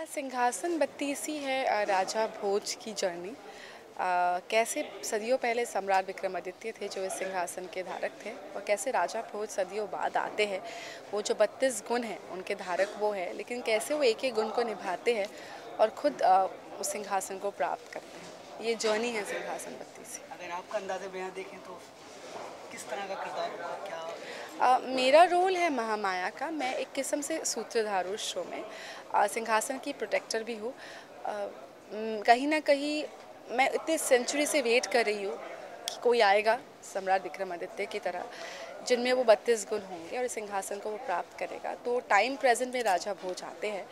सिंहासन बत्तीसी है राजा भोज की जर्नी। कैसे सदियों पहले सम्राट विक्रमादित्य थे जो इस सिंहासन के धारक थे और कैसे राजा भोज सदियों बाद आते हैं। वो जो 32 गुण हैं उनके धारक वो है, लेकिन कैसे वो एक एक गुण को निभाते हैं और खुद उस सिंहासन को प्राप्त करते हैं। ये जर्नी है सिंहासन बत्तीसी। अगर आपका अंदाज़ा बयां देखें तो किस तरह का किरदार होगा क्या? मेरा रोल है महामाया का। मैं एक किस्म से सूत्रधार हूँ इस शो में। सिंहासन की प्रोटेक्टर भी हूँ। कहीं ना कहीं मैं इतने सेंचुरी से वेट कर रही हूँ कि कोई आएगा सम्राट विक्रमादित्य की तरह, जिनमें वो 32 गुण होंगे और इस सिंहासन को वो प्राप्त करेगा। तो टाइम प्रेजेंट में राजा भोज आते हैं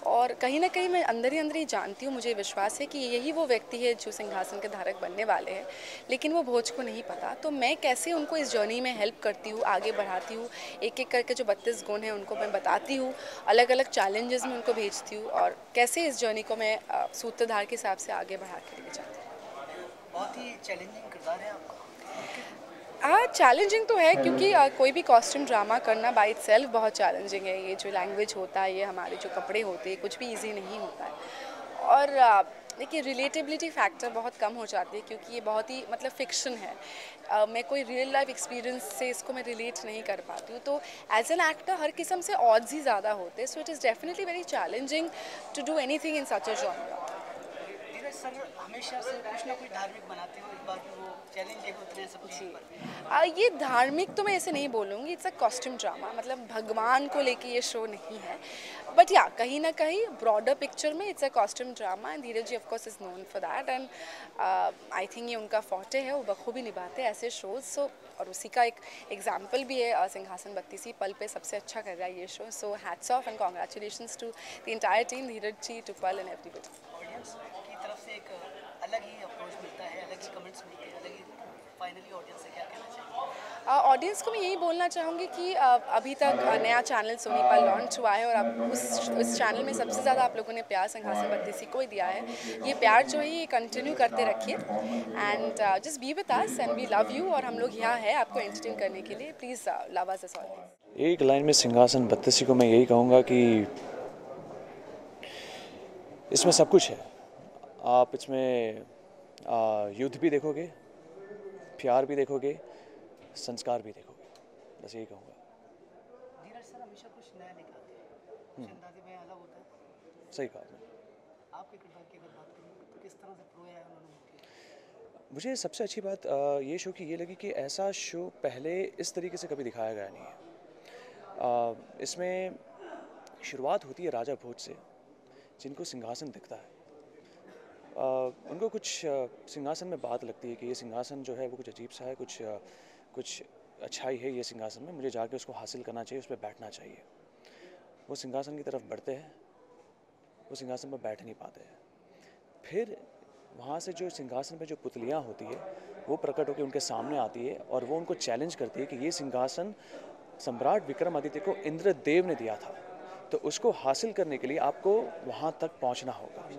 और कहीं ना कहीं मैं अंदर ही जानती हूँ, मुझे विश्वास है कि यही वो व्यक्ति है जो सिंहासन के धारक बनने वाले हैं, लेकिन वो भोज को नहीं पता। तो मैं कैसे उनको इस जर्नी में हेल्प करती हूँ, आगे बढ़ाती हूँ, एक एक करके जो 32 गुण हैं उनको मैं बताती हूँ, अलग अलग चैलेंजेस में उनको भेजती हूँ और कैसे इस जर्नी को मैं सूत्रधार के हिसाब से आगे बढ़ा के लेके जाती हूँ। बहुत ही चैलेंजिंग किरदार है आपका। हाँ, चैलेंजिंग तो है क्योंकि कोई भी कॉस्ट्यूम ड्रामा करना बाय इटसेल्फ बहुत चैलेंजिंग है। ये जो लैंग्वेज होता है, ये हमारे जो कपड़े होते हैं, कुछ भी इजी नहीं होता है। और देखिए, रिलेटेबिलिटी फैक्टर बहुत कम हो जाती है क्योंकि ये बहुत ही मतलब फिक्शन है। मैं कोई रियल लाइफ एक्सपीरियंस से इसको मैं रिलेट नहीं कर पाती हूँ। तो एज एन एक्टर हर किस्म से ऑड्स ही ज़्यादा होते हैं। So it is definitely very challenging to do anything in such a genre. Dheeraj sir हमेशा से कुछ ना कुछ धार्मिक बनाते हो, इस बार भी वो चैलेंज एक उतरे सबके जी। ऊपर। ये धार्मिक तो मैं ऐसे नहीं बोलूँगी, इट्स अ कॉस्ट्यूम ड्रामा। मतलब भगवान को लेके ये शो नहीं है, बट या कहीं ना कहीं ब्रॉडर पिक्चर में it's a costume drama and Dheeraj ji of course is known for that. And I think ये उनका फॉर्टे है, वो बखूबी निभाते हैं ऐसे शोज। सो और उसी का एक एग्जाम्पल भी है सिंहासन बत्तीसी पल पे सबसे अच्छा कर रहा है ये show. So hats off and congratulations to the entire team, Dheeraj ji, to पल एंड एवरीबडी। ऑडियंस की तरफ से एक अलग ही अप्रोच मिलता है, अलग ही कमेंट्स मिलते हैं, अलग ही फाइनली ऑडियंस से क्या कहना चाहिए? ऑडियंस को मैं यही बोलना चाहूँगी कि अभी तक नया चैनल सोनी पर लॉन्च हुआ है और अब उस चैनल में सबसे ज़्यादा आप लोगों ने प्यार सिंहासन बत्तीसी को ही दिया है। ये प्यार जो है ये कंटिन्यू करते रखिए and just be with us and we love you. और हम लोग यहाँ हैं आपको एंटरटेन करने के लिए। Please love us as always. एक लाइन में सिंहासन बत्तीसी को मैं यही कहूँगा कि इसमें सब कुछ है। आप इसमें युद्ध भी देखोगे, प्यार भी देखोगे, संस्कार भी देखोगे। बस यही कहूँगा। धीरज सर हमेशा कुछ नया निकालते हैं, कुछ अंदाजे में अलग होता है। सही कहा आपने। आपके किरदार की अगर बात करें तो किस तरह से प्रोया है उन्होंने? मुझे सबसे अच्छी बात ये शो की ये लगी कि ऐसा शो पहले इस तरीके से कभी दिखाया गया नहीं है। इसमें शुरुआत होती है राजा भोज से, जिनको सिंहासन दिखता है। उनको कुछ सिंहासन में बात लगती है कि ये सिंहासन जो है वो कुछ अजीब सा है, कुछ अच्छाई है ये सिंहासन में, मुझे जाके उसको हासिल करना चाहिए, उस पर बैठना चाहिए। वो सिंहासन की तरफ बढ़ते हैं, वो सिंहासन पर बैठ नहीं पाते हैं। फिर वहाँ से जो सिंहासन पे जो पुतलियाँ होती है वो प्रकट होकर उनके सामने आती है और वो उनको चैलेंज करती है कि ये सिंहासन सम्राट विक्रमादित्य को इंद्रदेव ने दिया था, तो उसको हासिल करने के लिए आपको वहाँ तक पहुँचना होगा।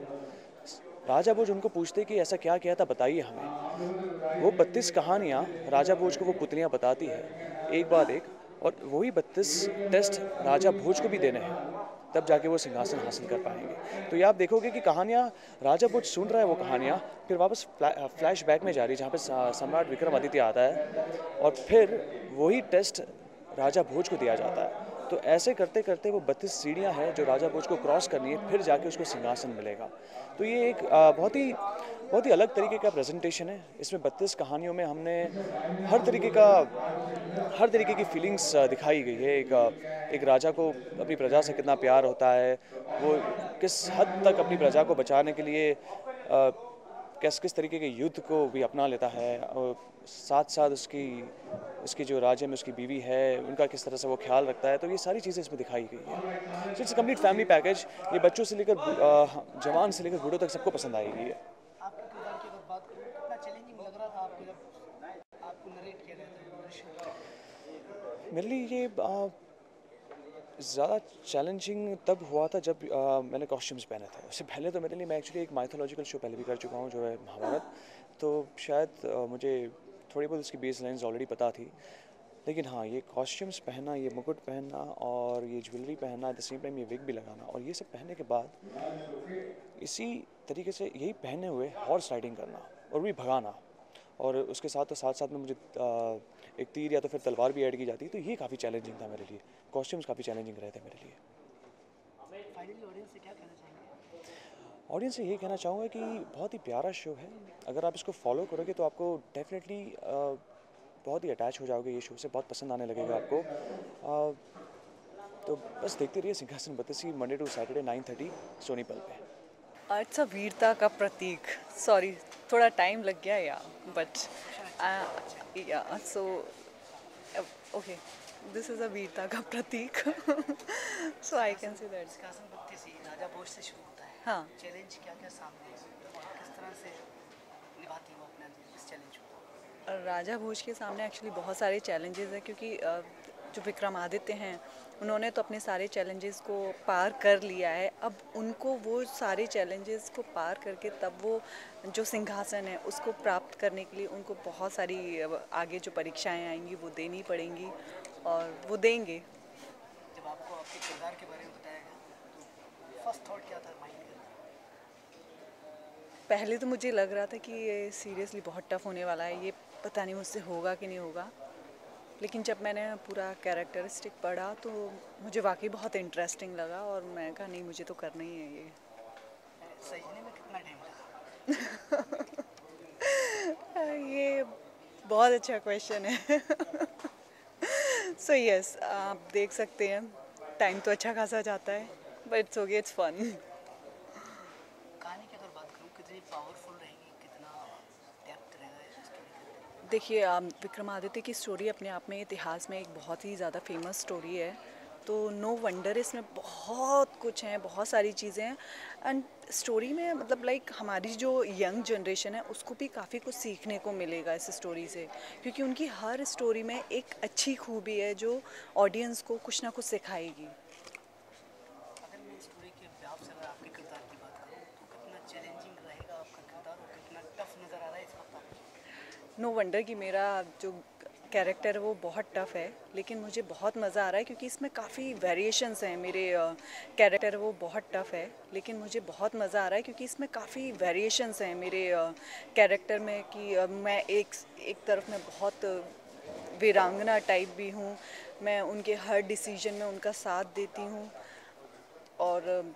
राजा भोज उनको पूछते कि ऐसा क्या किया था, बताइए हमें। वो 32 कहानियाँ राजा भोज को वो पुतलियाँ बताती है, एक बाद एक, और वही 32 टेस्ट राजा भोज को भी देने हैं, तब जाके वो सिंहासन हासिल कर पाएंगे। तो ये आप देखोगे कि कहानियाँ राजा भोज सुन रहा है, वो कहानियाँ फिर वापस फ्लैशबैक में जा रही है जहाँ पे सम्राट विक्रमादित्य आता है और फिर वही टेस्ट राजा भोज को दिया जाता है। तो ऐसे करते करते वो 32 सीढ़ियाँ हैं जो राजा भोज को क्रॉस करनी है, फिर जाके उसको सिंहासन मिलेगा। तो ये एक बहुत ही अलग तरीके का प्रेजेंटेशन है। इसमें 32 कहानियों में हमने हर तरीके की फीलिंग्स दिखाई गई है। एक राजा को अपनी प्रजा से कितना प्यार होता है, वो किस हद तक अपनी प्रजा को बचाने के लिए किस तरीके के युद्ध को भी अपना लेता है, और साथ साथ उसकी जो राज्य में उसकी बीवी है उनका किस तरह से वो ख्याल रखता है। तो ये सारी चीज़ें इसमें दिखाई गई है। So it's complete family package. ये बच्चों से लेकर जवान से लेकर बूढ़ों तक सबको पसंद आएगी है। आपके किरदार की अगर बात करूँ कितना चैलेंजिंग लग रहा था आपको जब आपको नरेट किया गया था दृश्य? मेरे लिए ये ज़्यादा चैलेंजिंग तब हुआ था जब मैंने कॉस्ट्यूम्स पहने थे। उससे पहले तो मेरे लिए, मैं एक्चुअली एक माइथोलॉजिकल शो पहले भी कर चुका हूँ जो है महाभारत, तो शायद मुझे थोड़ी बहुत उसकी बेस लाइन्स ऑलरेडी पता थी। लेकिन हाँ, ये कॉस्ट्यूम्स पहनना, ये मुकुट पहनना और ये ज्वेलरी पहनना, एट द सेम टाइम ये विग भी लगाना और ये सब पहनने के बाद इसी तरीके से यही पहने हुए हॉर्स राइडिंग करना और भी भगाना, और उसके साथ में मुझे एक तीर या तो फिर तलवार भी ऐड की जाती, तो ये काफ़ी चैलेंजिंग था मेरे लिए। कॉस्ट्यूम्स काफ़ी चैलेंजिंग रहे थे मेरे लिए। फाइनली ऑडियंस से क्या कहना चाहेंगे? ऑडियंस से ये कहना चाहूँगा कि बहुत ही प्यारा शो है, अगर आप इसको फॉलो करोगे तो आपको डेफिनेटली बहुत ही अटैच हो जाओगे ये शो से, बहुत पसंद आने लगेगा आपको। तो बस देखते रहिए सिंहासन Battisi, Monday to Saturday 9:30 Soni पल पे। इट्स अ वीरता का प्रतीक। सॉरी, थोड़ा टाइम लग गया या बट या so okay, this is a वीरता का प्रतीक। सो आई कैन से दैट। सिंहासन बत्तीसी राजा भोज से शुरू होता है। हाँ। चैलेंज क्या क्या सामने है और किस तरह से निभाती हो अपने इस चैलेंज को? राजा भोज के सामने एक्चुअली बहुत सारे चैलेंजेस हैं, क्योंकि जो विक्रमादित्य हैं उन्होंने तो अपने सारे चैलेंजेस को पार कर लिया है। अब उनको वो सारे चैलेंजेस को पार करके तब वो जो सिंहासन है उसको प्राप्त करने के लिए उनको बहुत सारी आगे जो परीक्षाएं आएंगी वो देनी पड़ेंगी और वो देंगे। जब आपको आपके किरदार के बारे में बताया गया तो फर्स्ट थॉट क्या था माइंड में? पहले तो मुझे लग रहा था कि ये सीरियसली बहुत टफ होने वाला है, ये पता नहीं मुझसे होगा कि नहीं होगा, लेकिन जब मैंने पूरा कैरेक्टरिस्टिक पढ़ा तो मुझे वाकई बहुत इंटरेस्टिंग लगा और मैं कहा नहीं, मुझे तो करना ही है ये। सजने में कितना टाइम लगा? ये बहुत अच्छा क्वेश्चन है। सो यस, आप देख सकते हैं टाइम तो अच्छा खासा जाता है, but it's okay, it's fun. कहानी की अगर बात करूँ कितनी पावरफुल रहेगी, कितना डेप्थ रहेगा स्टोरी? देखिए, विक्रमादित्य की स्टोरी अपने आप में इतिहास में एक बहुत ही ज़्यादा फेमस स्टोरी है, तो नो वंडर इसमें बहुत कुछ है, बहुत सारी चीज़ें हैं। एंड स्टोरी में मतलब लाइक हमारी जो यंग जनरेशन है उसको भी काफ़ी कुछ सीखने को मिलेगा इस स्टोरी से, क्योंकि उनकी हर स्टोरी में एक अच्छी खूबी है जो ऑडियंस को कुछ ना कुछ सिखाएगी। अगर मैं स्टोरी के हिसाब से अगर आपके किरदार की बात करूँ तो कितना चैलेंजिंग रहेगा आपका किरदार और कितना टफ नज़र आ रहा है इस वक्त आपको? नो वंडर कि मेरा जो कैरेक्टर है वो बहुत टफ है, लेकिन मुझे बहुत मज़ा आ रहा है क्योंकि इसमें काफ़ी वेरिएशंस हैं। मेरे कैरेक्टर वो बहुत टफ है, लेकिन मुझे बहुत मज़ा आ रहा है क्योंकि इसमें काफ़ी वेरिएशंस हैं मेरे कैरेक्टर में, कि मैं एक तरफ में बहुत वीरांगना टाइप भी हूँ, मैं उनके हर डिसीजन में उनका साथ देती हूँ, और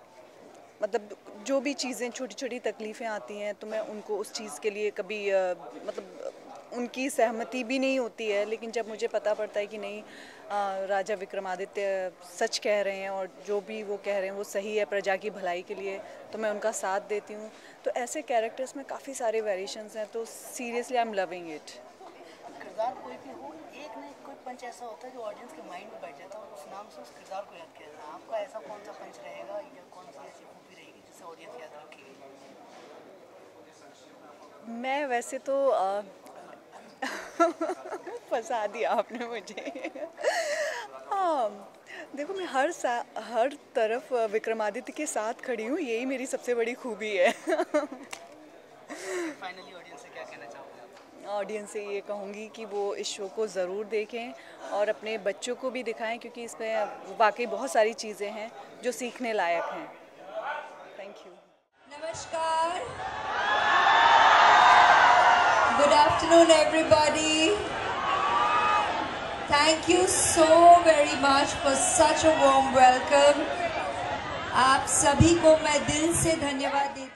मतलब जो भी चीज़ें छोटी छोटी तकलीफ़ें आती हैं तो मैं उनको उस चीज़ के लिए कभी मतलब उनकी सहमति भी नहीं होती है, लेकिन जब मुझे पता पड़ता है कि नहीं, राजा विक्रमादित्य सच कह रहे हैं और जो भी वो कह रहे हैं वो सही है प्रजा की भलाई के लिए, तो मैं उनका साथ देती हूँ। तो ऐसे कैरेक्टर्स में काफ़ी सारे वेरिएशंस हैं, तो seriously I am loving it. किरदार कोई भी हो, एक ना एक कोई पंच ऐसा होता है जो ऑडियंस के माइंड में बैठ जाता है और उस नाम से उस किरदार को याद किया जाता है। आपका ऐसा कौन सा पंच रहेगा या कौन सी ऐसी खूबी रहेगी जिसे ऑडियंस याद रखेगी? मैं वैसे तो फंसा दिया आपने मुझे। हाँ, देखो मैं हर तरफ विक्रमादित्य के साथ खड़ी हूँ, यही मेरी सबसे बड़ी खूबी है। फाइनली ऑडियंस से क्या कहना चाहोगे? ऑडियंस से ये कहूँगी कि वो इस शो को ज़रूर देखें और अपने बच्चों को भी दिखाएं, क्योंकि इसमें वाकई बहुत सारी चीज़ें हैं जो सीखने लायक हैं। Thank you. नमस्कार, good afternoon everybody. Thank you so very much for such a warm welcome. आप सभी को मैं दिल से धन्यवाद देती हूँ।